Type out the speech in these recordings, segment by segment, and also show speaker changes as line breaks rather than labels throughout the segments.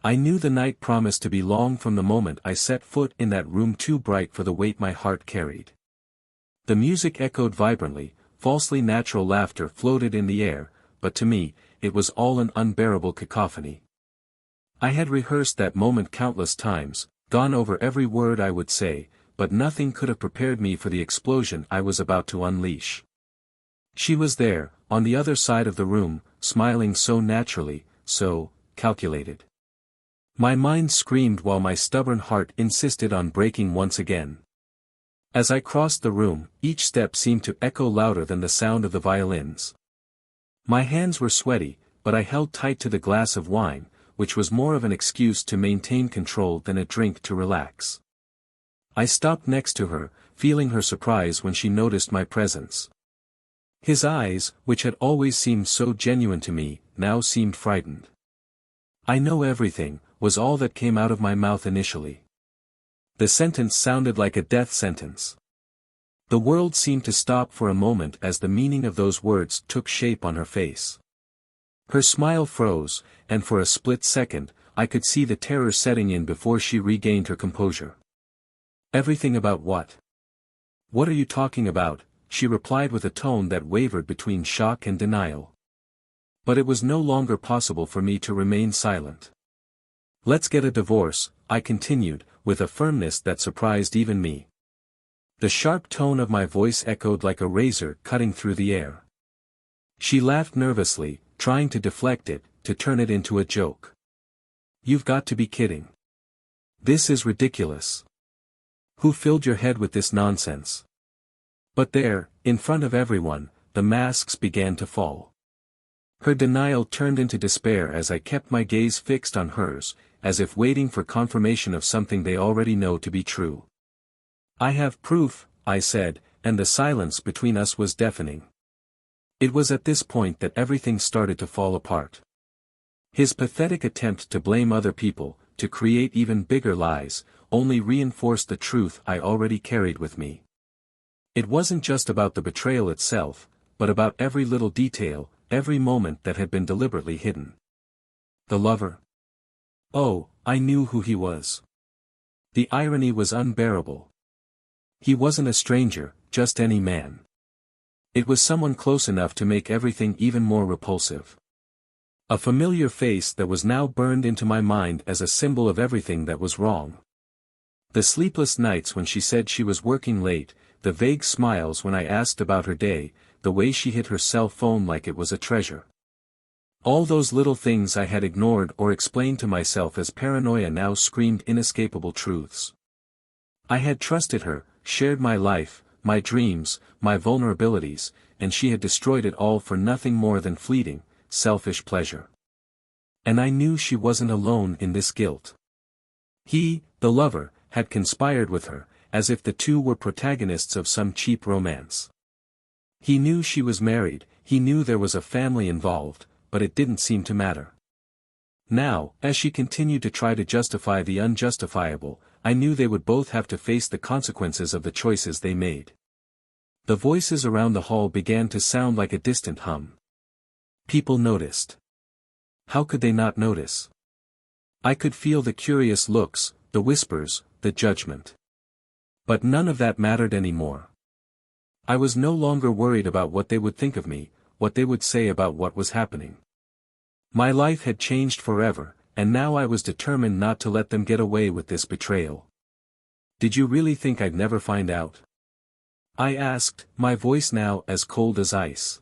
I knew the night promised to be long from the moment I set foot in that room, too bright for the weight my heart carried. The music echoed vibrantly, falsely natural laughter floated in the air, but to me, it was all an unbearable cacophony. I had rehearsed that moment countless times, gone over every word I would say, but nothing could have prepared me for the explosion I was about to unleash. She was there, on the other side of the room, smiling so naturally, so calculated. My mind screamed while my stubborn heart insisted on breaking once again. As I crossed the room, each step seemed to echo louder than the sound of the violins. My hands were sweaty, but I held tight to the glass of wine, which was more of an excuse to maintain control than a drink to relax. I stopped next to her, feeling her surprise when she noticed my presence. His eyes, which had always seemed so genuine to me, now seemed frightened. "I know everything," was all that came out of my mouth initially. The sentence sounded like a death sentence. The world seemed to stop for a moment as the meaning of those words took shape on her face. Her smile froze, and for a split second, I could see the terror setting in before she regained her composure. "Everything about what? What are you talking about?" she replied with a tone that wavered between shock and denial. But it was no longer possible for me to remain silent. "Let's get a divorce," I continued, with a firmness that surprised even me. The sharp tone of my voice echoed like a razor cutting through the air. She laughed nervously, trying to deflect it, to turn it into a joke. "You've got to be kidding. This is ridiculous. Who filled your head with this nonsense?" But there, in front of everyone, the masks began to fall. Her denial turned into despair as I kept my gaze fixed on hers, as if waiting for confirmation of something they already know to be true. "I have proof," I said, and the silence between us was deafening. It was at this point that everything started to fall apart. His pathetic attempt to blame other people, to create even bigger lies, only reinforced the truth I already carried with me. It wasn't just about the betrayal itself, but about every little detail, every moment that had been deliberately hidden. The lover? Oh, I knew who he was. The irony was unbearable. He wasn't a stranger, just any man. It was someone close enough to make everything even more repulsive. A familiar face that was now burned into my mind as a symbol of everything that was wrong. The sleepless nights when she said she was working late, the vague smiles when I asked about her day, the way she hid her cell phone like it was a treasure. All those little things I had ignored or explained to myself as paranoia now screamed inescapable truths. I had trusted her, shared my life, my dreams, my vulnerabilities, and she had destroyed it all for nothing more than fleeting, selfish pleasure. And I knew she wasn't alone in this guilt. He, the lover, had conspired with her, as if the two were protagonists of some cheap romance. He knew she was married, he knew there was a family involved, but it didn't seem to matter. Now, as she continued to try to justify the unjustifiable, I knew they would both have to face the consequences of the choices they made. The voices around the hall began to sound like a distant hum. People noticed. How could they not notice? I could feel the curious looks, the whispers, the judgment. But none of that mattered anymore. I was no longer worried about what they would think of me, what they would say about what was happening. My life had changed forever, and now I was determined not to let them get away with this betrayal. "Did you really think I'd never find out?" I asked, my voice now as cold as ice.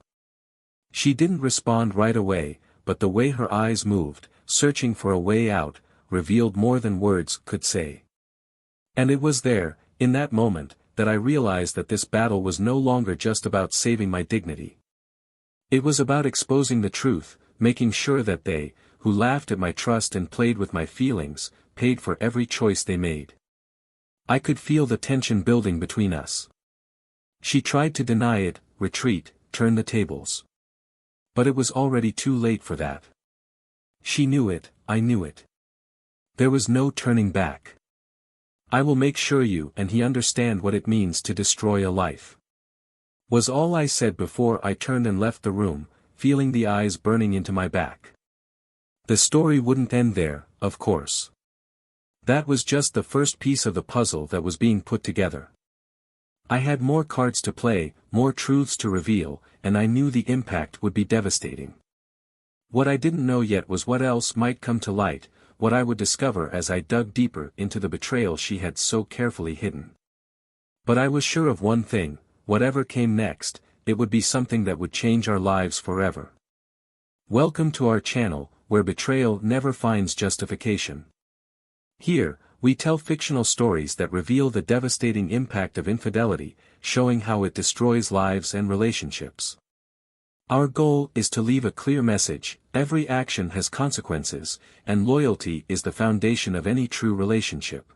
She didn't respond right away, but the way her eyes moved, searching for a way out, revealed more than words could say. And it was there, in that moment, that I realized that this battle was no longer just about saving my dignity. It was about exposing the truth, making sure that they, who laughed at my trust and played with my feelings, paid for every choice they made. I could feel the tension building between us. She tried to deny it, retreat, turn the tables. But it was already too late for that. She knew it, I knew it. There was no turning back. "I will make sure you and he understand what it means to destroy a life," was all I said before I turned and left the room, feeling the eyes burning into my back. The story wouldn't end there, of course. That was just the first piece of the puzzle that was being put together. I had more cards to play, more truths to reveal, and I knew the impact would be devastating. What I didn't know yet was what else might come to light, what I would discover as I dug deeper into the betrayal she had so carefully hidden. But I was sure of one thing: whatever came next, it would be something that would change our lives forever. Welcome to our channel, where betrayal never finds justification. Here, we tell fictional stories that reveal the devastating impact of infidelity, showing how it destroys lives and relationships. Our goal is to leave a clear message: every action has consequences, and loyalty is the foundation of any true relationship.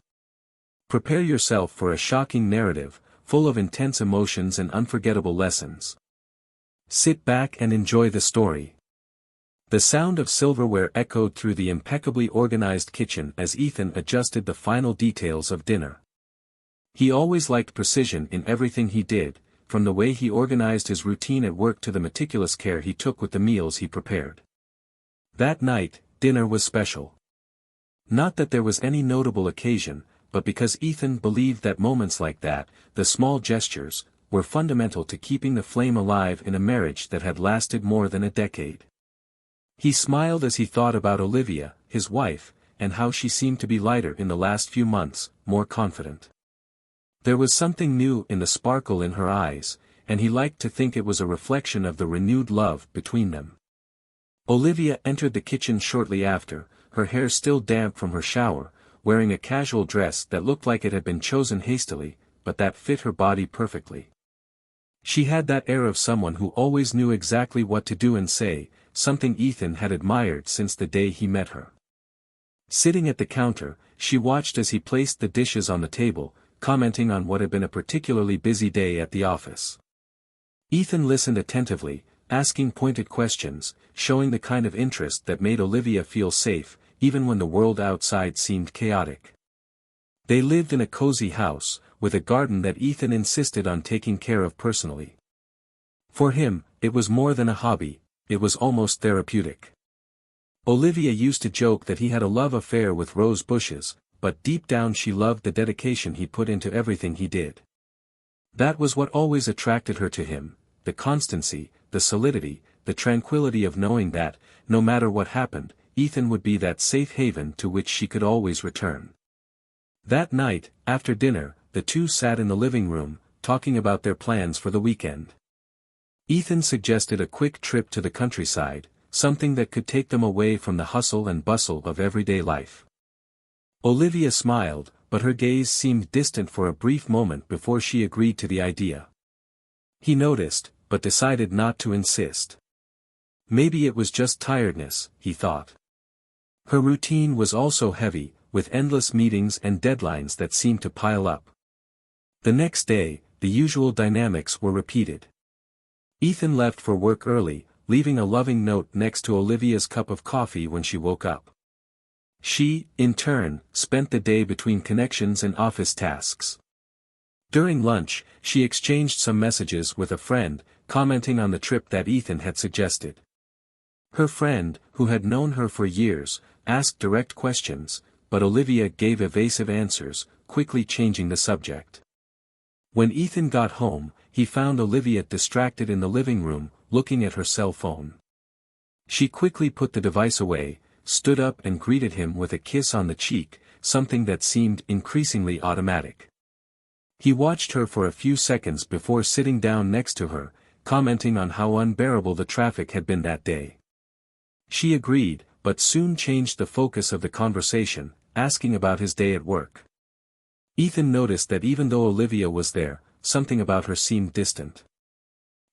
Prepare yourself for a shocking narrative, full of intense emotions and unforgettable lessons. Sit back and enjoy the story. The sound of silverware echoed through the impeccably organized kitchen as Ethan adjusted the final details of dinner. He always liked precision in everything he did, from the way he organized his routine at work to the meticulous care he took with the meals he prepared. That night, dinner was special. Not that there was any notable occasion, but because Ethan believed that moments like that, the small gestures, were fundamental to keeping the flame alive in a marriage that had lasted more than a decade. He smiled as he thought about Olivia, his wife, and how she seemed to be lighter in the last few months, more confident. There was something new in the sparkle in her eyes, and he liked to think it was a reflection of the renewed love between them. Olivia entered the kitchen shortly after, her hair still damp from her shower, wearing a casual dress that looked like it had been chosen hastily, but that fit her body perfectly. She had that air of someone who always knew exactly what to do and say, something Ethan had admired since the day he met her. Sitting at the counter, she watched as he placed the dishes on the table, commenting on what had been a particularly busy day at the office. Ethan listened attentively, asking pointed questions, showing the kind of interest that made Olivia feel safe, even when the world outside seemed chaotic. They lived in a cozy house, with a garden that Ethan insisted on taking care of personally. For him, it was more than a hobby, it was almost therapeutic. Olivia used to joke that he had a love affair with rose bushes, but deep down she loved the dedication he put into everything he did. That was what always attracted her to him: the constancy, the solidity, the tranquility of knowing that, no matter what happened, Ethan would be that safe haven to which she could always return. That night, after dinner, the two sat in the living room, talking about their plans for the weekend. Ethan suggested a quick trip to the countryside, something that could take them away from the hustle and bustle of everyday life. Olivia smiled, but her gaze seemed distant for a brief moment before she agreed to the idea. He noticed, but decided not to insist. Maybe it was just tiredness, he thought. Her routine was also heavy, with endless meetings and deadlines that seemed to pile up. The next day, the usual dynamics were repeated. Ethan left for work early, leaving a loving note next to Olivia's cup of coffee when she woke up. She, in turn, spent the day between connections and office tasks. During lunch, she exchanged some messages with a friend, commenting on the trip that Ethan had suggested. Her friend, who had known her for years, asked direct questions, but Olivia gave evasive answers, quickly changing the subject. When Ethan got home, he found Olivia distracted in the living room, looking at her cell phone. She quickly put the device away, stood up and greeted him with a kiss on the cheek, something that seemed increasingly automatic. He watched her for a few seconds before sitting down next to her, commenting on how unbearable the traffic had been that day. She agreed, but soon changed the focus of the conversation, asking about his day at work. Ethan noticed that even though Olivia was there, something about her seemed distant.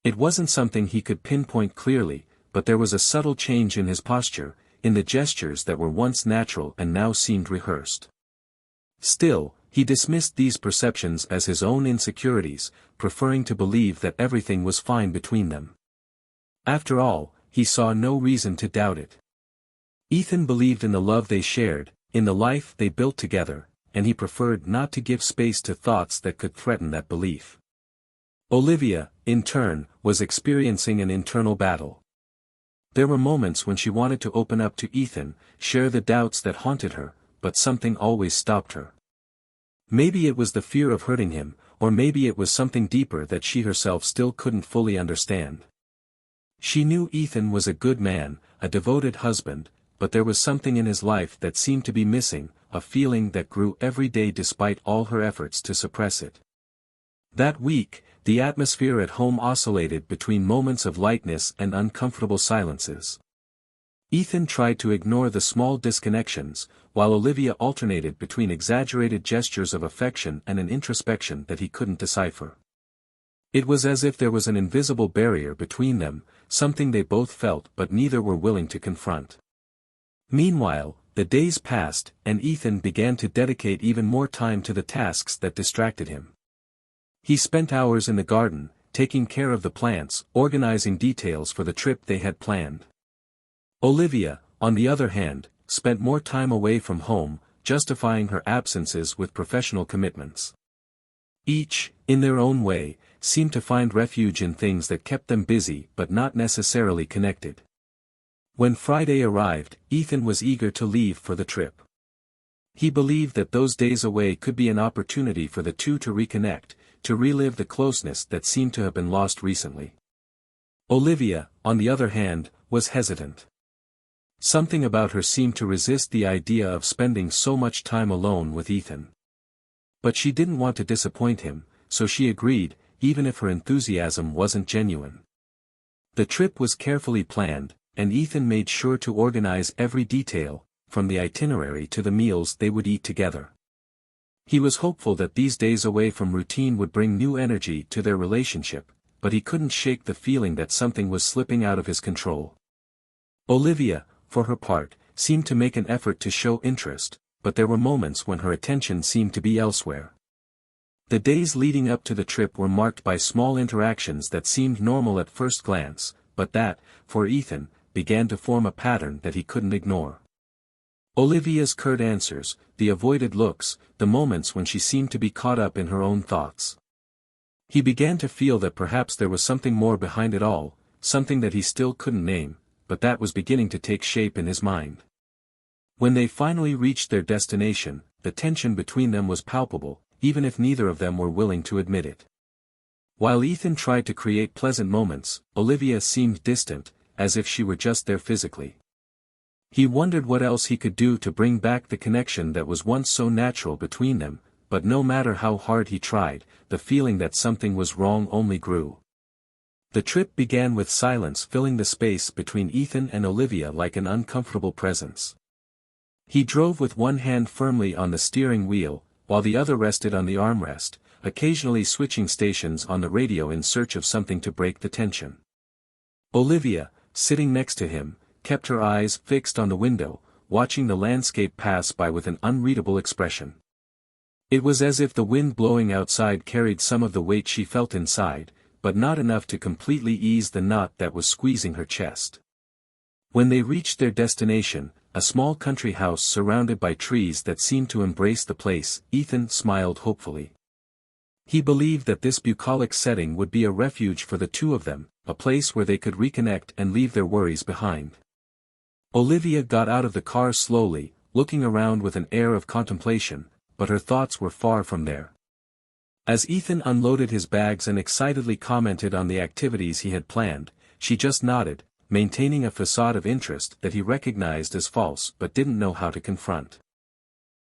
It wasn't something he could pinpoint clearly, but there was a subtle change in his posture, in the gestures that were once natural and now seemed rehearsed. Still, he dismissed these perceptions as his own insecurities, preferring to believe that everything was fine between them. After all, he saw no reason to doubt it. Ethan believed in the love they shared, in the life they built together, and he preferred not to give space to thoughts that could threaten that belief. Olivia, in turn, was experiencing an internal battle. There were moments when she wanted to open up to Ethan, share the doubts that haunted her, but something always stopped her. Maybe it was the fear of hurting him, or maybe it was something deeper that she herself still couldn't fully understand. She knew Ethan was a good man, a devoted husband, but there was something in his life that seemed to be missing, a feeling that grew every day despite all her efforts to suppress it. That week, the atmosphere at home oscillated between moments of lightness and uncomfortable silences. Ethan tried to ignore the small disconnections, while Olivia alternated between exaggerated gestures of affection and an introspection that he couldn't decipher. It was as if there was an invisible barrier between them, something they both felt but neither were willing to confront. Meanwhile, the days passed, and Ethan began to dedicate even more time to the tasks that distracted him. He spent hours in the garden, taking care of the plants, organizing details for the trip they had planned. Olivia, on the other hand, spent more time away from home, justifying her absences with professional commitments. Each, in their own way, seemed to find refuge in things that kept them busy but not necessarily connected. When Friday arrived, Ethan was eager to leave for the trip. He believed that those days away could be an opportunity for the two to reconnect, to relive the closeness that seemed to have been lost recently. Olivia, on the other hand, was hesitant. Something about her seemed to resist the idea of spending so much time alone with Ethan. But she didn't want to disappoint him, so she agreed, even if her enthusiasm wasn't genuine. The trip was carefully planned, and Ethan made sure to organize every detail, from the itinerary to the meals they would eat together. He was hopeful that these days away from routine would bring new energy to their relationship, but he couldn't shake the feeling that something was slipping out of his control. Olivia, for her part, seemed to make an effort to show interest, but there were moments when her attention seemed to be elsewhere. The days leading up to the trip were marked by small interactions that seemed normal at first glance, but that, for Ethan, began to form a pattern that he couldn't ignore. Olivia's curt answers, the avoided looks, the moments when she seemed to be caught up in her own thoughts. He began to feel that perhaps there was something more behind it all, something that he still couldn't name, but that was beginning to take shape in his mind. When they finally reached their destination, the tension between them was palpable, even if neither of them were willing to admit it. While Ethan tried to create pleasant moments, Olivia seemed distant, as if she were just there physically. He wondered what else he could do to bring back the connection that was once so natural between them, but no matter how hard he tried, the feeling that something was wrong only grew. The trip began with silence filling the space between Ethan and Olivia like an uncomfortable presence. He drove with one hand firmly on the steering wheel, while the other rested on the armrest, occasionally switching stations on the radio in search of something to break the tension. Olivia, sitting next to him, kept her eyes fixed on the window, watching the landscape pass by with an unreadable expression. It was as if the wind blowing outside carried some of the weight she felt inside, but not enough to completely ease the knot that was squeezing her chest. When they reached their destination, a small country house surrounded by trees that seemed to embrace the place, Ethan smiled hopefully. He believed that this bucolic setting would be a refuge for the two of them, a place where they could reconnect and leave their worries behind. Olivia got out of the car slowly, looking around with an air of contemplation, but her thoughts were far from there. As Ethan unloaded his bags and excitedly commented on the activities he had planned, she just nodded, maintaining a facade of interest that he recognized as false but didn't know how to confront.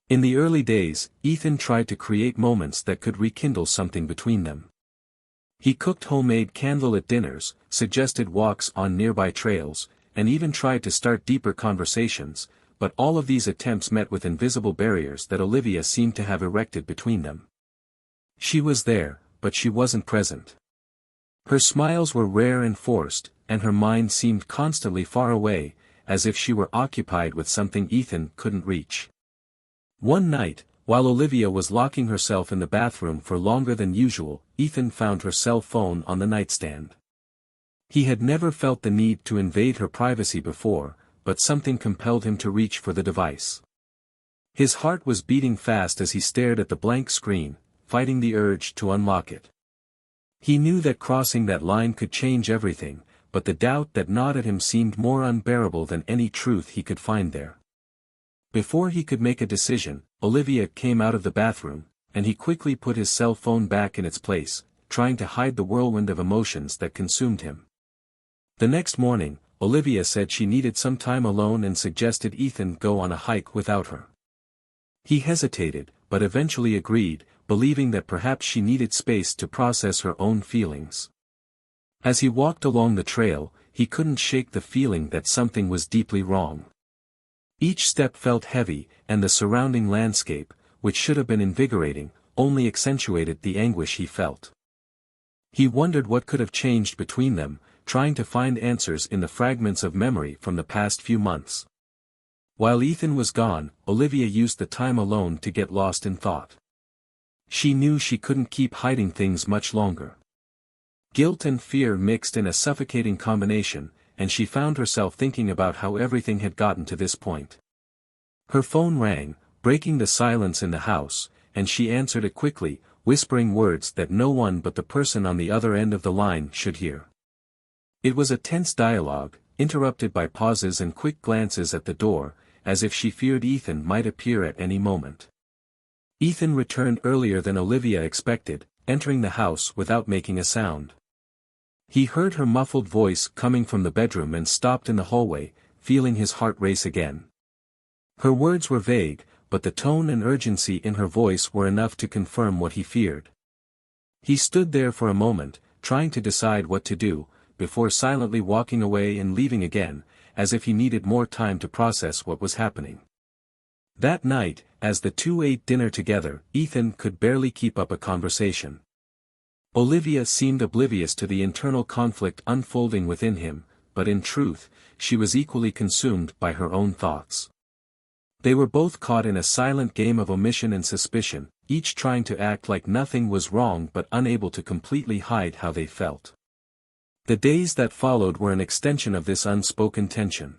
In the early days, Ethan tried to create moments that could rekindle something between them. He cooked homemade candlelit dinners, suggested walks on nearby trails, and even tried to start deeper conversations, but all of these attempts met with invisible barriers that Olivia seemed to have erected between them. She was there, but she wasn't present. Her smiles were rare and forced, and her mind seemed constantly far away, as if she were occupied with something Ethan couldn't reach. One night, while Olivia was locking herself in the bathroom for longer than usual, Ethan found her cell phone on the nightstand. He had never felt the need to invade her privacy before, but something compelled him to reach for the device. His heart was beating fast as he stared at the blank screen, fighting the urge to unlock it. He knew that crossing that line could change everything, but the doubt that gnawed at him seemed more unbearable than any truth he could find there. Before he could make a decision, Olivia came out of the bathroom, and he quickly put his cell phone back in its place, trying to hide the whirlwind of emotions that consumed him. The next morning, Olivia said she needed some time alone and suggested Ethan go on a hike without her. He hesitated, but eventually agreed, believing that perhaps she needed space to process her own feelings. As he walked along the trail, he couldn't shake the feeling that something was deeply wrong. Each step felt heavy, and the surrounding landscape, which should have been invigorating, only accentuated the anguish he felt. He wondered what could have changed between them, trying to find answers in the fragments of memory from the past few months. While Ethan was gone, Olivia used the time alone to get lost in thought. She knew she couldn't keep hiding things much longer. Guilt and fear mixed in a suffocating combination, and she found herself thinking about how everything had gotten to this point. Her phone rang, breaking the silence in the house, and she answered it quickly, whispering words that no one but the person on the other end of the line should hear. It was a tense dialogue, interrupted by pauses and quick glances at the door, as if she feared Ethan might appear at any moment. Ethan returned earlier than Olivia expected, entering the house without making a sound. He heard her muffled voice coming from the bedroom and stopped in the hallway, feeling his heart race again. Her words were vague, but the tone and urgency in her voice were enough to confirm what he feared. He stood there for a moment, trying to decide what to do, before silently walking away and leaving again, as if he needed more time to process what was happening. That night, as the two ate dinner together, Ethan could barely keep up a conversation. Olivia seemed oblivious to the internal conflict unfolding within him, but in truth, she was equally consumed by her own thoughts. They were both caught in a silent game of omission and suspicion, each trying to act like nothing was wrong but unable to completely hide how they felt. The days that followed were an extension of this unspoken tension.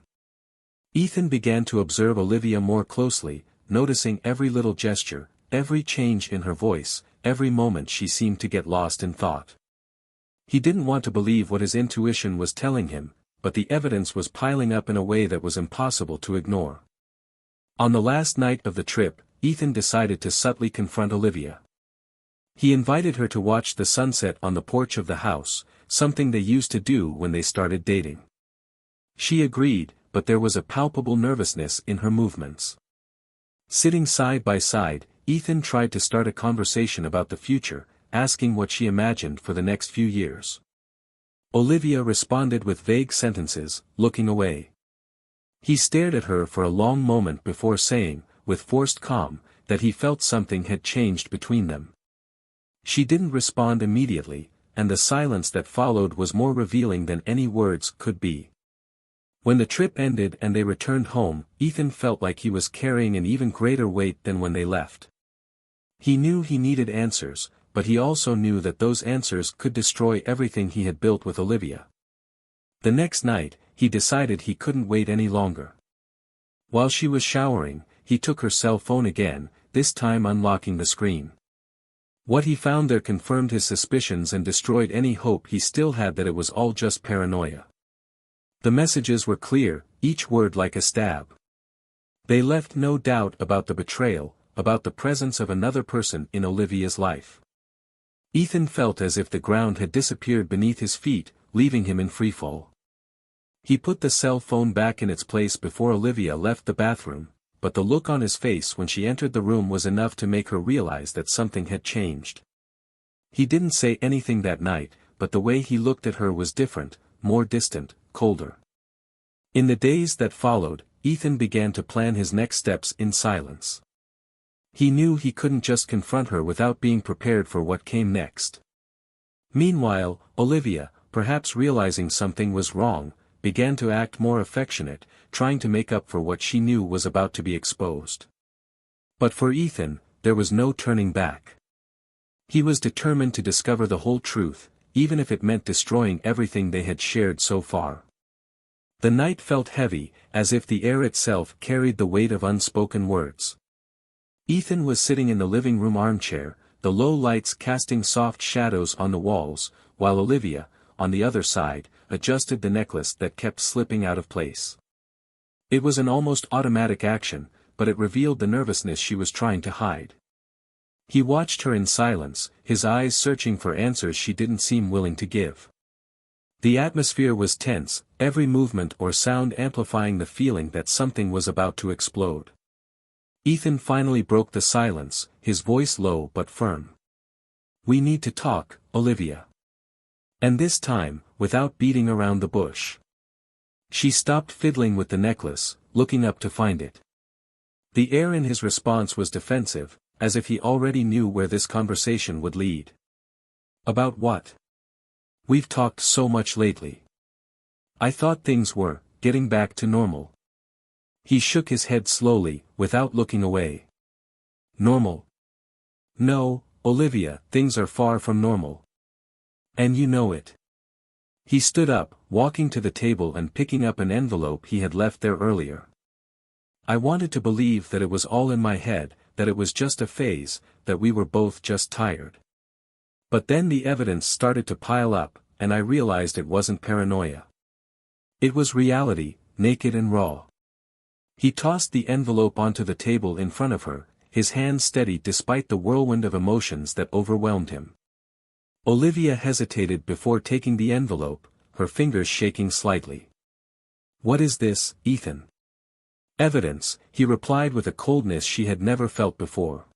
Ethan began to observe Olivia more closely, noticing every little gesture, every change in her voice, every moment she seemed to get lost in thought. He didn't want to believe what his intuition was telling him, but the evidence was piling up in a way that was impossible to ignore. On the last night of the trip, Ethan decided to subtly confront Olivia. He invited her to watch the sunset on the porch of the house, something they used to do when they started dating. She agreed, but there was a palpable nervousness in her movements. Sitting side by side, Ethan tried to start a conversation about the future, asking what she imagined for the next few years. Olivia responded with vague sentences, looking away. He stared at her for a long moment before saying, with forced calm, that he felt something had changed between them. She didn't respond immediately, and the silence that followed was more revealing than any words could be. When the trip ended and they returned home, Ethan felt like he was carrying an even greater weight than when they left. He knew he needed answers, but he also knew that those answers could destroy everything he had built with Olivia. The next night, he decided he couldn't wait any longer. While she was showering, he took her cell phone again, this time unlocking the screen. What he found there confirmed his suspicions and destroyed any hope he still had that it was all just paranoia. The messages were clear, each word like a stab. They left no doubt about the betrayal, about the presence of another person in Olivia's life. Ethan felt as if the ground had disappeared beneath his feet, leaving him in freefall. He put the cell phone back in its place before Olivia left the bathroom, but the look on his face when she entered the room was enough to make her realize that something had changed. He didn't say anything that night, but the way he looked at her was different, more distant, colder. In the days that followed, Ethan began to plan his next steps in silence. He knew he couldn't just confront her without being prepared for what came next. Meanwhile, Olivia, perhaps realizing something was wrong, began to act more affectionate, trying to make up for what she knew was about to be exposed. But for Ethan, there was no turning back. He was determined to discover the whole truth, even if it meant destroying everything they had shared so far. The night felt heavy, as if the air itself carried the weight of unspoken words. Ethan was sitting in the living room armchair, the low lights casting soft shadows on the walls, while Olivia, on the other side, adjusted the necklace that kept slipping out of place. It was an almost automatic action, but it revealed the nervousness she was trying to hide. He watched her in silence, his eyes searching for answers she didn't seem willing to give. The atmosphere was tense, every movement or sound amplifying the feeling that something was about to explode. Ethan finally broke the silence, his voice low but firm. "We need to talk, Olivia." And this time, without beating around the bush. She stopped fiddling with the necklace, looking up to find it. The air in his response was defensive, as if he already knew where this conversation would lead. "About what? We've talked so much lately. I thought things were getting back to normal." He shook his head slowly, without looking away. "Normal? No, Olivia, things are far from normal. And you know it." He stood up, walking to the table and picking up an envelope he had left there earlier. "I wanted to believe that it was all in my head, that it was just a phase, that we were both just tired. But then the evidence started to pile up, and I realized it wasn't paranoia. It was reality, naked and raw." He tossed the envelope onto the table in front of her, his hand steady despite the whirlwind of emotions that overwhelmed him. Olivia hesitated before taking the envelope, her fingers shaking slightly. "What is this, Ethan?" "Evidence," he replied with a coldness she had never felt before.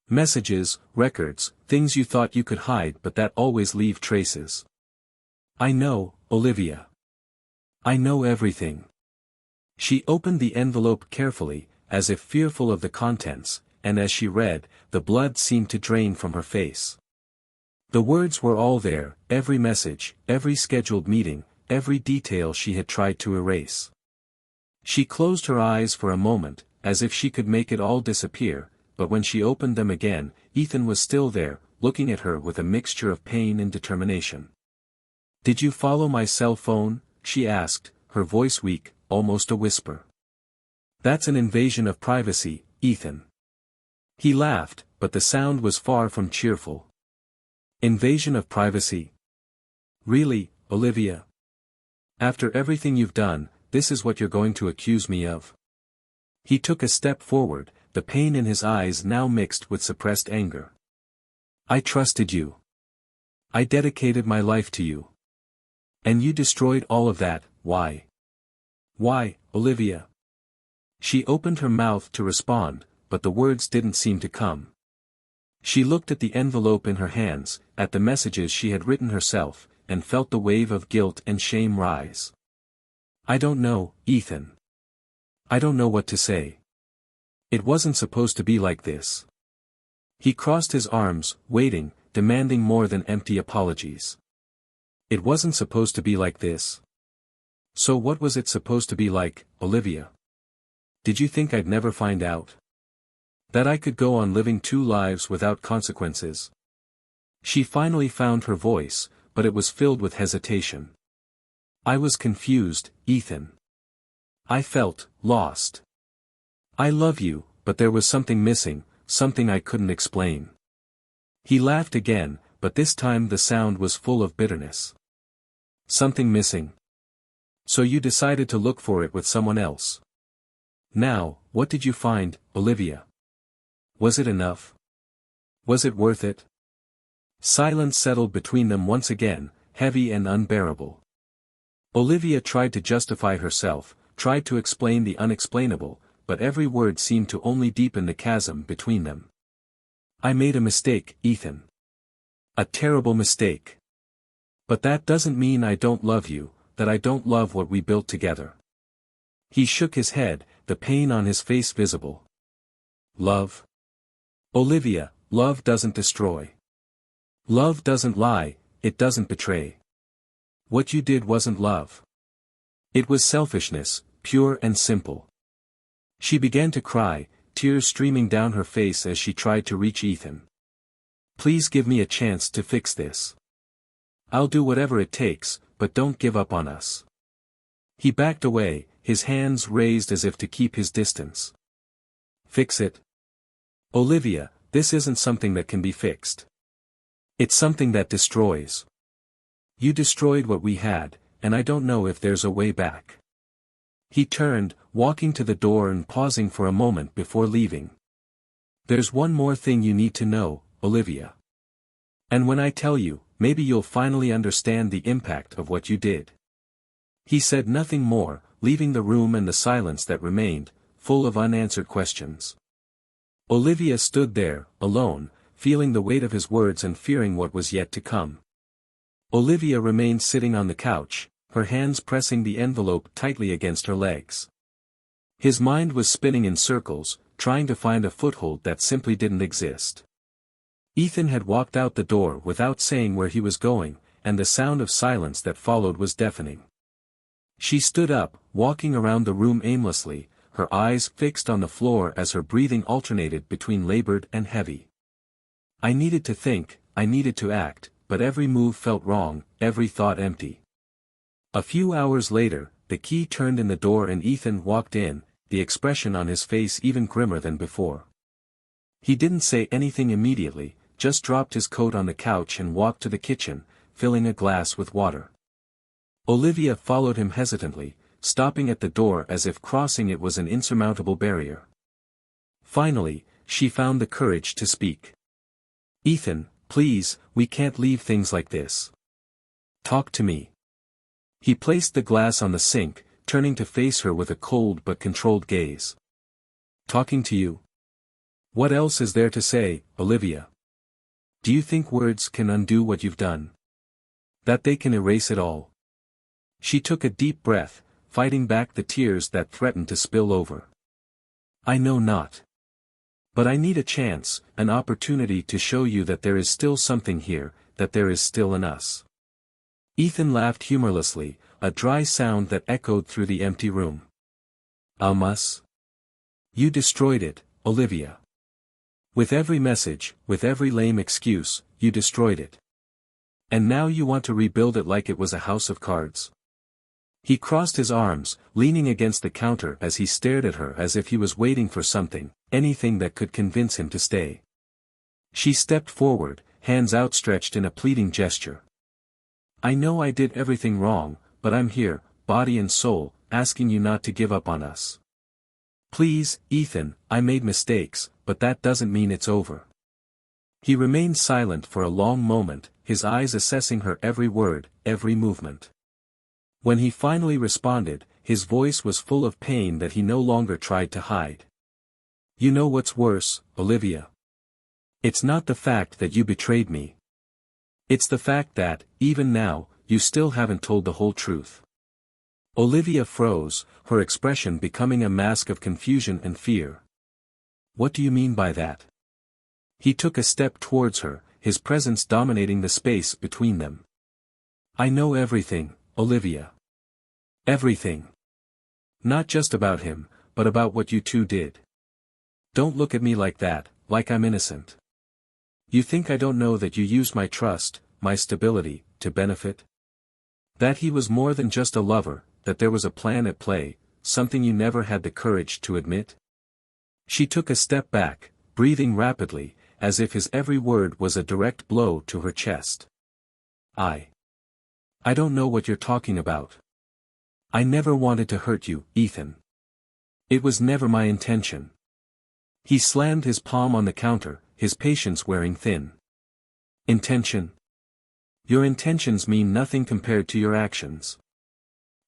"Messages, records, things you thought you could hide but that always leave traces." "I know, Olivia. I know everything." She opened the envelope carefully, as if fearful of the contents, and as she read, the blood seemed to drain from her face. The words were all there, every message, every scheduled meeting, every detail she had tried to erase. She closed her eyes for a moment, as if she could make it all disappear, but when she opened them again, Ethan was still there, looking at her with a mixture of pain and determination. "Did you follow my cell phone?" she asked, her voice weak, almost a whisper. "That's an invasion of privacy, Ethan." He laughed, but the sound was far from cheerful. "Invasion of privacy? Really, Olivia? After everything you've done, this is what you're going to accuse me of?" He took a step forward, the pain in his eyes now mixed with suppressed anger. "I trusted you. I dedicated my life to you. And you destroyed all of that. Why? Why, Olivia?" She opened her mouth to respond, but the words didn't seem to come. She looked at the envelope in her hands, at the messages she had written herself, and felt the wave of guilt and shame rise. "I don't know, Ethan. I don't know what to say. It wasn't supposed to be like this." He crossed his arms, waiting, demanding more than empty apologies. "It wasn't supposed to be like this. So what was it supposed to be like, Olivia? Did you think I'd never find out? That I could go on living two lives without consequences?" She finally found her voice, but it was filled with hesitation. "I was confused, Ethan. I felt lost. I love you, but there was something missing, something I couldn't explain." He laughed again, but this time the sound was full of bitterness. "Something missing? So you decided to look for it with someone else. Now, what did you find, Olivia? Was it enough? Was it worth it?" Silence settled between them once again, heavy and unbearable. Olivia tried to justify herself, tried to explain the unexplainable, but every word seemed to only deepen the chasm between them. "I made a mistake, Ethan. A terrible mistake. But that doesn't mean I don't love you, that I don't love what we built together." He shook his head, the pain on his face visible. "Love? Olivia, love doesn't destroy. Love doesn't lie, it doesn't betray. What you did wasn't love. It was selfishness, pure and simple." She began to cry, tears streaming down her face as she tried to reach Ethan. "Please give me a chance to fix this. I'll do whatever it takes, but don't give up on us." He backed away, his hands raised as if to keep his distance. "Fix it? Olivia, this isn't something that can be fixed. It's something that destroys. You destroyed what we had, and I don't know if there's a way back. He turned, walking to the door and pausing for a moment before leaving. There's one more thing you need to know, Olivia. And when I tell you, maybe you'll finally understand the impact of what you did. He said nothing more, leaving the room and the silence that remained, full of unanswered questions. Olivia stood there, alone, feeling the weight of his words and fearing what was yet to come. Olivia remained sitting on the couch, her hands pressing the envelope tightly against her legs. His mind was spinning in circles, trying to find a foothold that simply didn't exist. Ethan had walked out the door without saying where he was going, and the sound of silence that followed was deafening. She stood up, walking around the room aimlessly, her eyes fixed on the floor as her breathing alternated between labored and heavy. I needed to think, I needed to act, but every move felt wrong, every thought empty. A few hours later, the key turned in the door and Ethan walked in, the expression on his face even grimmer than before. He didn't say anything immediately, just dropped his coat on the couch and walked to the kitchen, filling a glass with water. Olivia followed him hesitantly, stopping at the door as if crossing it was an insurmountable barrier. Finally, she found the courage to speak. Ethan, please, we can't leave things like this. Talk to me. He placed the glass on the sink, turning to face her with a cold but controlled gaze. Talking to you? What else is there to say, Olivia? Do you think words can undo what you've done? That they can erase it all? She took a deep breath, fighting back the tears that threatened to spill over. I know not. But I need a chance, an opportunity to show you that there is still something here, that there is still an us. Ethan laughed humorlessly, a dry sound that echoed through the empty room. Us? You destroyed it, Olivia. With every message, with every lame excuse, you destroyed it. And now you want to rebuild it like it was a house of cards. He crossed his arms, leaning against the counter as he stared at her as if he was waiting for something, anything that could convince him to stay. She stepped forward, hands outstretched in a pleading gesture. I know I did everything wrong, but I'm here, body and soul, asking you not to give up on us. Please, Ethan, I made mistakes, but that doesn't mean it's over. He remained silent for a long moment, his eyes assessing her every word, every movement. When he finally responded, his voice was full of pain that he no longer tried to hide. You know what's worse, Olivia? It's not the fact that you betrayed me. It's the fact that, even now, you still haven't told the whole truth. Olivia froze, her expression becoming a mask of confusion and fear. What do you mean by that? He took a step towards her, his presence dominating the space between them. I know everything, Olivia. Everything. Not just about him, but about what you two did. Don't look at me like that, like I'm innocent. You think I don't know that you used my trust, my stability, to benefit? That he was more than just a lover, that there was a plan at play, something you never had the courage to admit? She took a step back, breathing rapidly, as if his every word was a direct blow to her chest. I don't know what you're talking about. I never wanted to hurt you, Ethan. It was never my intention. He slammed his palm on the counter, his patience wearing thin. Intention? Your intentions mean nothing compared to your actions.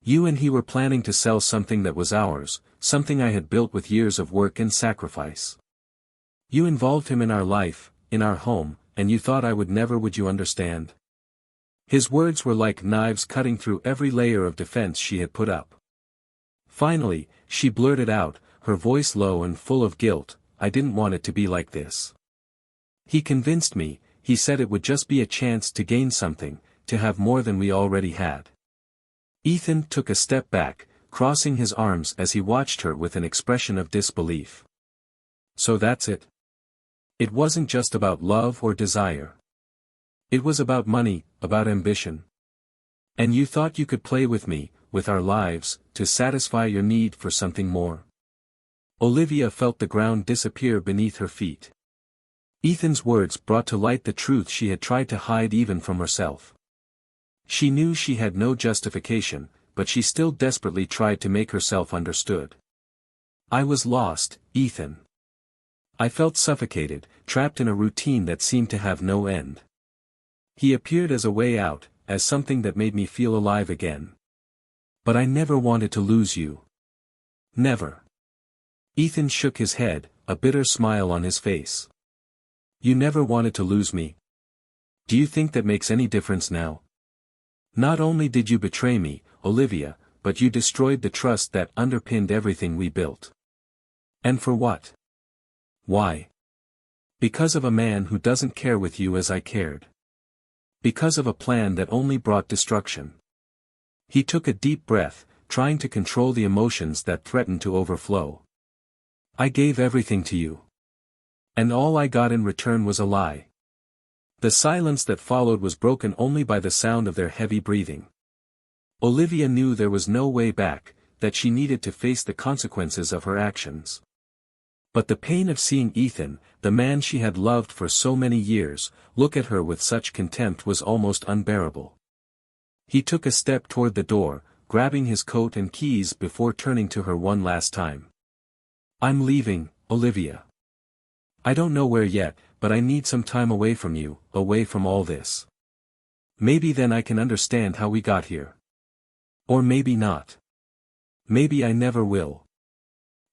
You and he were planning to sell something that was ours, something I had built with years of work and sacrifice. You involved him in our life, in our home, and you thought I would never would you understand? His words were like knives cutting through every layer of defense she had put up. Finally, she blurted out, her voice low and full of guilt, I didn't want it to be like this. He convinced me, he said it would just be a chance to gain something, to have more than we already had. Ethan took a step back, crossing his arms as he watched her with an expression of disbelief. So that's it? It wasn't just about love or desire. It was about money, about ambition. And you thought you could play with me, with our lives, to satisfy your need for something more. Olivia felt the ground disappear beneath her feet. Ethan's words brought to light the truth she had tried to hide even from herself. She knew she had no justification, but she still desperately tried to make herself understood. I was lost, Ethan. I felt suffocated, trapped in a routine that seemed to have no end. He appeared as a way out, as something that made me feel alive again. But I never wanted to lose you. Never. Ethan shook his head, a bitter smile on his face. You never wanted to lose me. Do you think that makes any difference now? Not only did you betray me, Olivia, but you destroyed the trust that underpinned everything we built. And for what? Why? Because of a man who doesn't care with you as I cared. Because of a plan that only brought destruction. He took a deep breath, trying to control the emotions that threatened to overflow. I gave everything to you. And all I got in return was a lie. The silence that followed was broken only by the sound of their heavy breathing. Olivia knew there was no way back, that she needed to face the consequences of her actions. But the pain of seeing Ethan, the man she had loved for so many years, look at her with such contempt was almost unbearable. He took a step toward the door, grabbing his coat and keys before turning to her one last time. I'm leaving, Olivia. I don't know where yet, but I need some time away from you, away from all this. Maybe then I can understand how we got here. Or maybe not. Maybe I never will.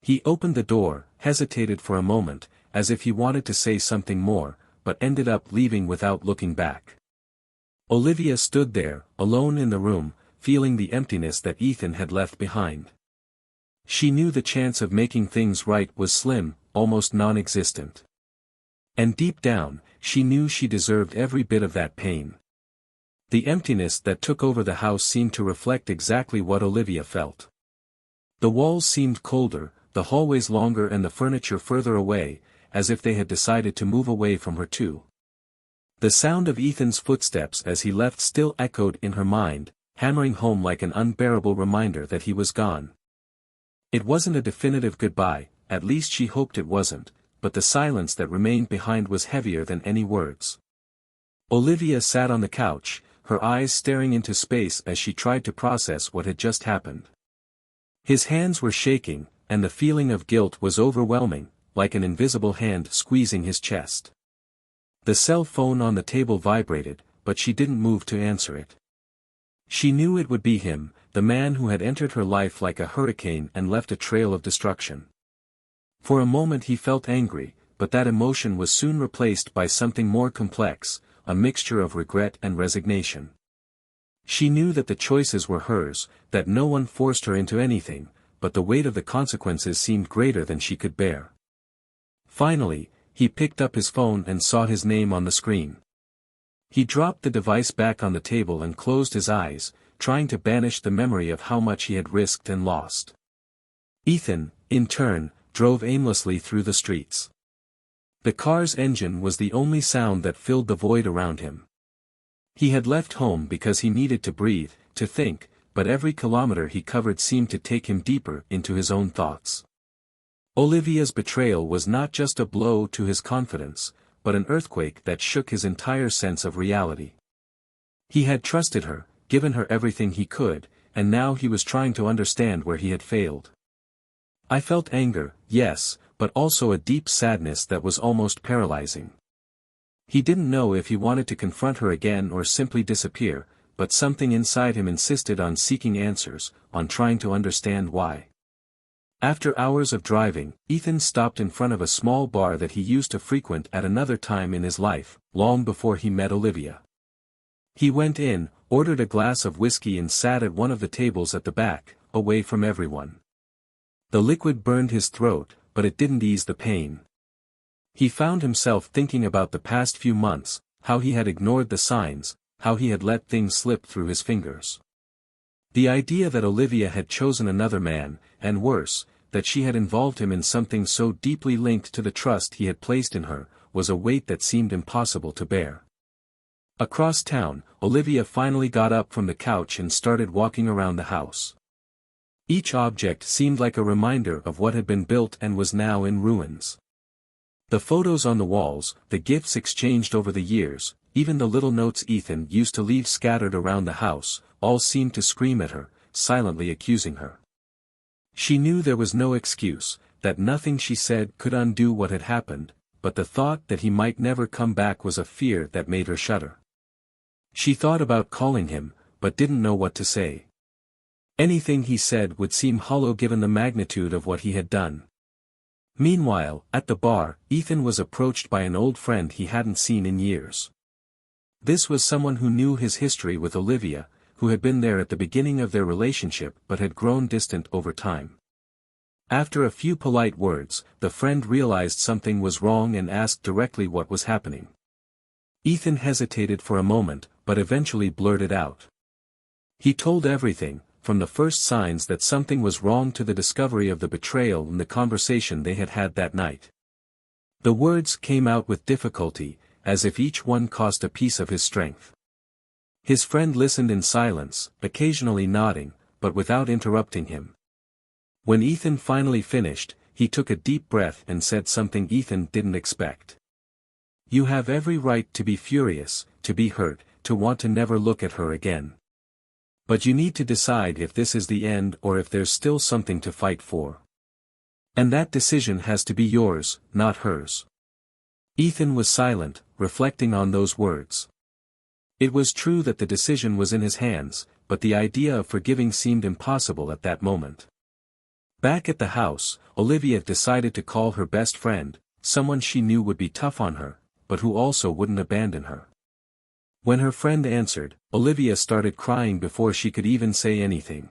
He opened the door, hesitated for a moment, as if he wanted to say something more, but ended up leaving without looking back. Olivia stood there, alone in the room, feeling the emptiness that Ethan had left behind. She knew the chance of making things right was slim, almost non-existent. And deep down, she knew she deserved every bit of that pain. The emptiness that took over the house seemed to reflect exactly what Olivia felt. The walls seemed colder, the hallways longer and the furniture further away, as if they had decided to move away from her too. The sound of Ethan's footsteps as he left still echoed in her mind, hammering home like an unbearable reminder that he was gone. It wasn't a definitive goodbye, at least she hoped it wasn't, but the silence that remained behind was heavier than any words. Olivia sat on the couch, her eyes staring into space as she tried to process what had just happened. His hands were shaking, and the feeling of guilt was overwhelming, like an invisible hand squeezing his chest. The cell phone on the table vibrated, but she didn't move to answer it. She knew it would be him, the man who had entered her life like a hurricane and left a trail of destruction. For a moment he felt angry, but that emotion was soon replaced by something more complex, a mixture of regret and resignation. She knew that the choices were hers, that no one forced her into anything, but the weight of the consequences seemed greater than she could bear. Finally, he picked up his phone and saw his name on the screen. He dropped the device back on the table and closed his eyes, trying to banish the memory of how much he had risked and lost. Ethan, in turn, drove aimlessly through the streets. The car's engine was the only sound that filled the void around him. He had left home because he needed to breathe, to think, but every kilometer he covered seemed to take him deeper into his own thoughts. Olivia's betrayal was not just a blow to his confidence, but an earthquake that shook his entire sense of reality. He had trusted her, given her everything he could, and now he was trying to understand where he had failed. I felt anger, yes, but also a deep sadness that was almost paralyzing. He didn't know if he wanted to confront her again or simply disappear, but something inside him insisted on seeking answers, on trying to understand why. After hours of driving, Ethan stopped in front of a small bar that he used to frequent at another time in his life, long before he met Olivia. He went in, ordered a glass of whiskey and sat at one of the tables at the back, away from everyone. The liquid burned his throat, but it didn't ease the pain. He found himself thinking about the past few months, how he had ignored the signs, how he had let things slip through his fingers. The idea that Olivia had chosen another man, and worse, that she had involved him in something so deeply linked to the trust he had placed in her, was a weight that seemed impossible to bear. Across town, Olivia finally got up from the couch and started walking around the house. Each object seemed like a reminder of what had been built and was now in ruins. The photos on the walls, the gifts exchanged over the years, even the little notes Ethan used to leave scattered around the house, all seemed to scream at her, silently accusing her. She knew there was no excuse, that nothing she said could undo what had happened, but the thought that he might never come back was a fear that made her shudder. She thought about calling him, but didn't know what to say. Anything he said would seem hollow given the magnitude of what he had done. Meanwhile, at the bar, Ethan was approached by an old friend he hadn't seen in years. This was someone who knew his history with Olivia, who had been there at the beginning of their relationship but had grown distant over time. After a few polite words, the friend realized something was wrong and asked directly what was happening. Ethan hesitated for a moment, but eventually blurted out. He told everything, from the first signs that something was wrong to the discovery of the betrayal and the conversation they had had that night. The words came out with difficulty, as if each one cost a piece of his strength. His friend listened in silence, occasionally nodding, but without interrupting him. When Ethan finally finished, he took a deep breath and said something Ethan didn't expect. "You have every right to be furious, to be hurt, to want to never look at her again. But you need to decide if this is the end or if there's still something to fight for. And that decision has to be yours, not hers." Ethan was silent, reflecting on those words. It was true that the decision was in his hands, but the idea of forgiving seemed impossible at that moment. Back at the house, Olivia decided to call her best friend, someone she knew would be tough on her, but who also wouldn't abandon her. When her friend answered, Olivia started crying before she could even say anything.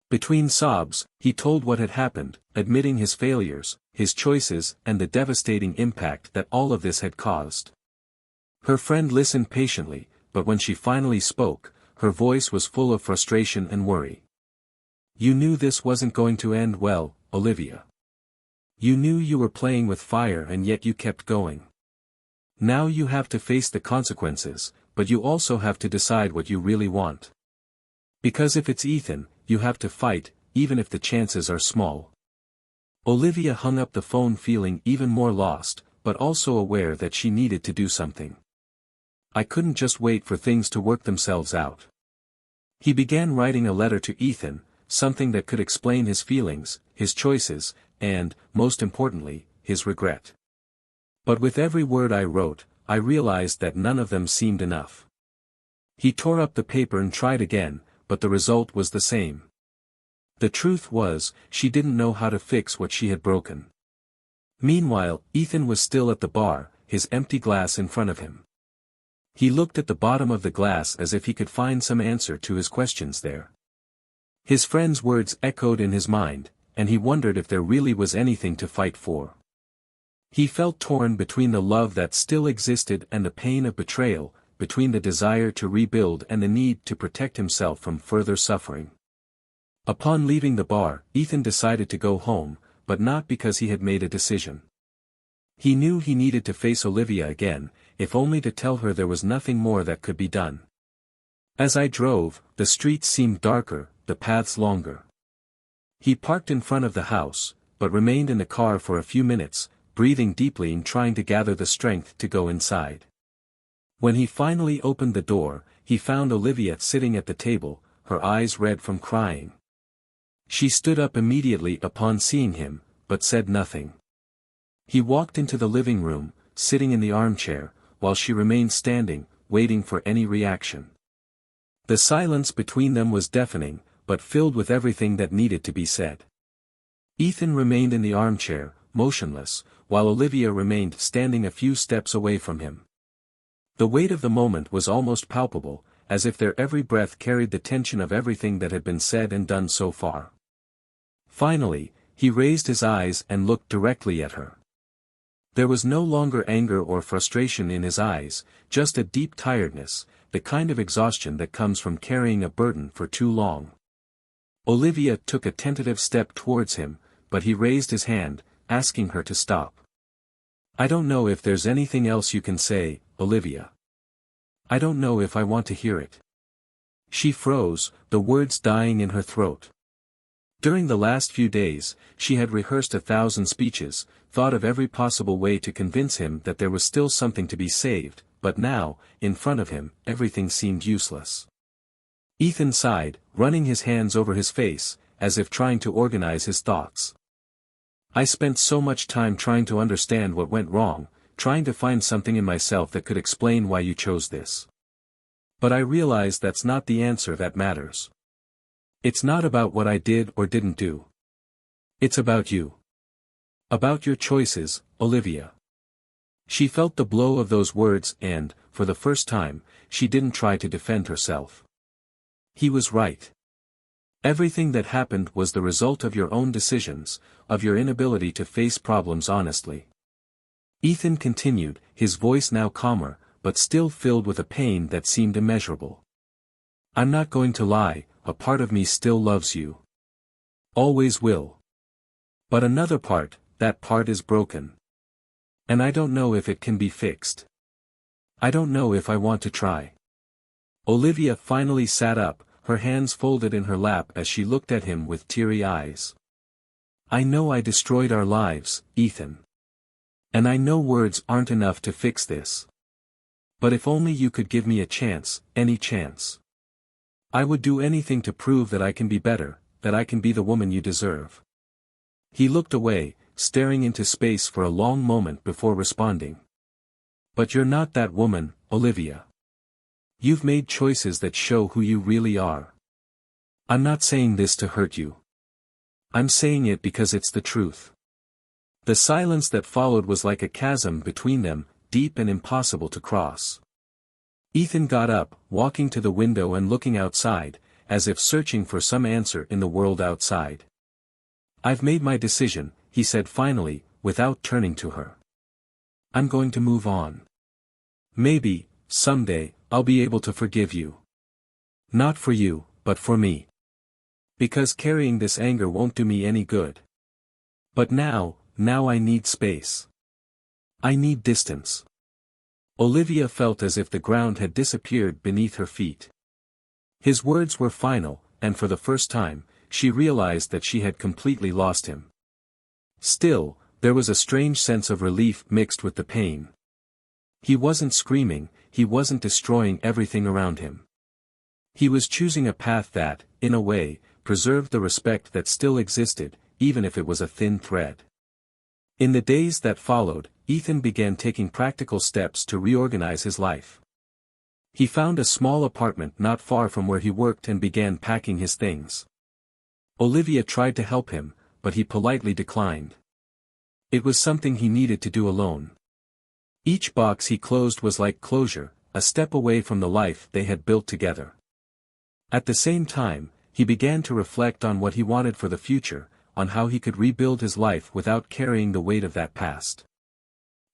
Between sobs, he told what had happened, admitting his failures, his choices, and the devastating impact that all of this had caused. Her friend listened patiently, but when she finally spoke, her voice was full of frustration and worry. "You knew this wasn't going to end well, Olivia. You knew you were playing with fire and yet you kept going. Now you have to face the consequences, but you also have to decide what you really want. Because if it's Ethan, you have to fight, even if the chances are small." Olivia hung up the phone feeling even more lost, but also aware that she needed to do something. "I couldn't just wait for things to work themselves out." He began writing a letter to Ethan, something that could explain his feelings, his choices, and, most importantly, his regret. "But with every word I wrote, I realized that none of them seemed enough." He tore up the paper and tried again, but the result was the same. The truth was, she didn't know how to fix what she had broken. Meanwhile, Ethan was still at the bar, his empty glass in front of him. He looked at the bottom of the glass as if he could find some answer to his questions there. His friend's words echoed in his mind, and he wondered if there really was anything to fight for. He felt torn between the love that still existed and the pain of betrayal, between the desire to rebuild and the need to protect himself from further suffering. Upon leaving the bar, Ethan decided to go home, but not because he had made a decision. He knew he needed to face Olivia again, if only to tell her there was nothing more that could be done. As I drove, the streets seemed darker, the paths longer. He parked in front of the house, but remained in the car for a few minutes, breathing deeply and trying to gather the strength to go inside. When he finally opened the door, he found Olivia sitting at the table, her eyes red from crying. She stood up immediately upon seeing him, but said nothing. He walked into the living room, sitting in the armchair, while she remained standing, waiting for any reaction. The silence between them was deafening, but filled with everything that needed to be said. Ethan remained in the armchair, motionless, while Olivia remained standing a few steps away from him. The weight of the moment was almost palpable, as if their every breath carried the tension of everything that had been said and done so far. Finally, he raised his eyes and looked directly at her. There was no longer anger or frustration in his eyes, just a deep tiredness, the kind of exhaustion that comes from carrying a burden for too long. Olivia took a tentative step towards him, but he raised his hand, asking her to stop. "I don't know if there's anything else you can say, Olivia. I don't know if I want to hear it." She froze, the words dying in her throat. During the last few days, she had rehearsed 1,000 speeches, thought of every possible way to convince him that there was still something to be saved, but now, in front of him, everything seemed useless. Ethan sighed, running his hands over his face, as if trying to organize his thoughts. I spent so much time trying to understand what went wrong, trying to find something in myself that could explain why you chose this. But I realized that's not the answer that matters. It's not about what I did or didn't do. It's about you. About your choices, Olivia. She felt the blow of those words and, for the first time, she didn't try to defend herself. He was right. Everything that happened was the result of your own decisions, of your inability to face problems honestly. Ethan continued, his voice now calmer, but still filled with a pain that seemed immeasurable. I'm not going to lie, a part of me still loves you. Always will. But another part, that part is broken. And I don't know if it can be fixed. I don't know if I want to try. Olivia finally sat up, her hands folded in her lap as she looked at him with teary eyes. I know I destroyed our lives, Ethan. And I know words aren't enough to fix this. But if only you could give me a chance, any chance. I would do anything to prove that I can be better, that I can be the woman you deserve. He looked away, staring into space for a long moment before responding. But you're not that woman, Olivia. You've made choices that show who you really are. I'm not saying this to hurt you. I'm saying it because it's the truth. The silence that followed was like a chasm between them, deep and impossible to cross. Ethan got up, walking to the window and looking outside, as if searching for some answer in the world outside. I've made my decision, he said finally, without turning to her. I'm going to move on. Maybe, someday, I'll be able to forgive you. Not for you, but for me. Because carrying this anger won't do me any good. But now I need space. I need distance. Olivia felt as if the ground had disappeared beneath her feet. His words were final, and for the first time, she realized that she had completely lost him. Still, there was a strange sense of relief mixed with the pain. He wasn't screaming, he wasn't destroying everything around him. He was choosing a path that, in a way, preserved the respect that still existed, even if it was a thin thread. In the days that followed, Ethan began taking practical steps to reorganize his life. He found a small apartment not far from where he worked and began packing his things. Olivia tried to help him, but he politely declined. It was something he needed to do alone. Each box he closed was like closure, a step away from the life they had built together. At the same time, he began to reflect on what he wanted for the future, on how he could rebuild his life without carrying the weight of that past.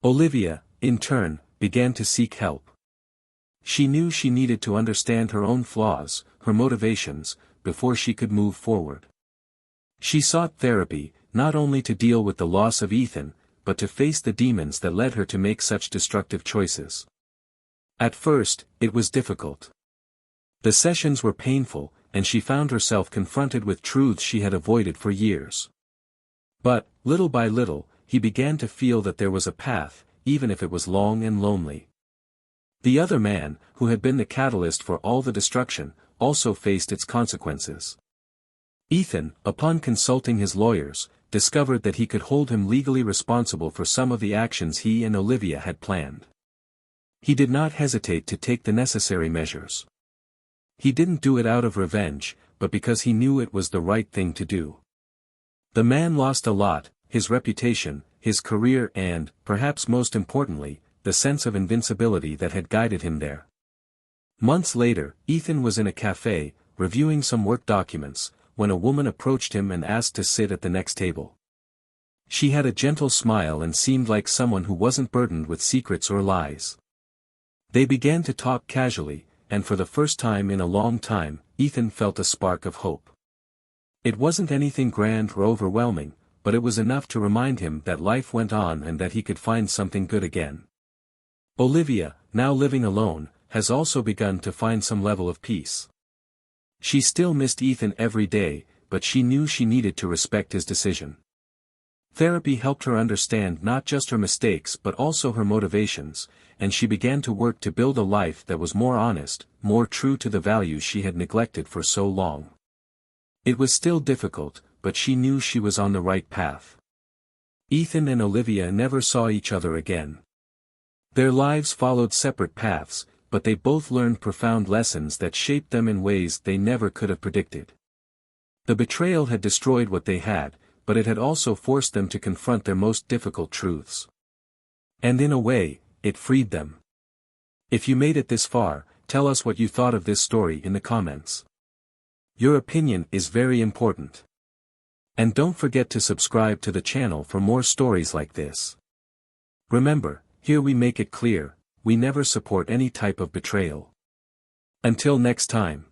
Olivia, in turn, began to seek help. She knew she needed to understand her own flaws, her motivations, before she could move forward. She sought therapy, not only to deal with the loss of Ethan, but to face the demons that led her to make such destructive choices. At first, it was difficult. The sessions were painful, and she found herself confronted with truths she had avoided for years. But, little by little, he began to feel that there was a path, even if it was long and lonely. The other man, who had been the catalyst for all the destruction, also faced its consequences. Ethan, upon consulting his lawyers, discovered that he could hold him legally responsible for some of the actions he and Olivia had planned. He did not hesitate to take the necessary measures. He didn't do it out of revenge, but because he knew it was the right thing to do. The man lost a lot, his reputation, his career and, perhaps most importantly, the sense of invincibility that had guided him there. Months later, Ethan was in a cafe, reviewing some work documents, when a woman approached him and asked to sit at the next table. She had a gentle smile and seemed like someone who wasn't burdened with secrets or lies. They began to talk casually, and for the first time in a long time, Ethan felt a spark of hope. It wasn't anything grand or overwhelming, but it was enough to remind him that life went on and that he could find something good again. Olivia, now living alone, has also begun to find some level of peace. She still missed Ethan every day, but she knew she needed to respect his decision. Therapy helped her understand not just her mistakes but also her motivations, and she began to work to build a life that was more honest, more true to the values she had neglected for so long. It was still difficult, but she knew she was on the right path. Ethan and Olivia never saw each other again. Their lives followed separate paths, but they both learned profound lessons that shaped them in ways they never could have predicted. The betrayal had destroyed what they had, but it had also forced them to confront their most difficult truths. And in a way, it freed them. If you made it this far, tell us what you thought of this story in the comments. Your opinion is very important. And don't forget to subscribe to the channel for more stories like this. Remember, here we make it clear, we never support any type of betrayal. Until next time.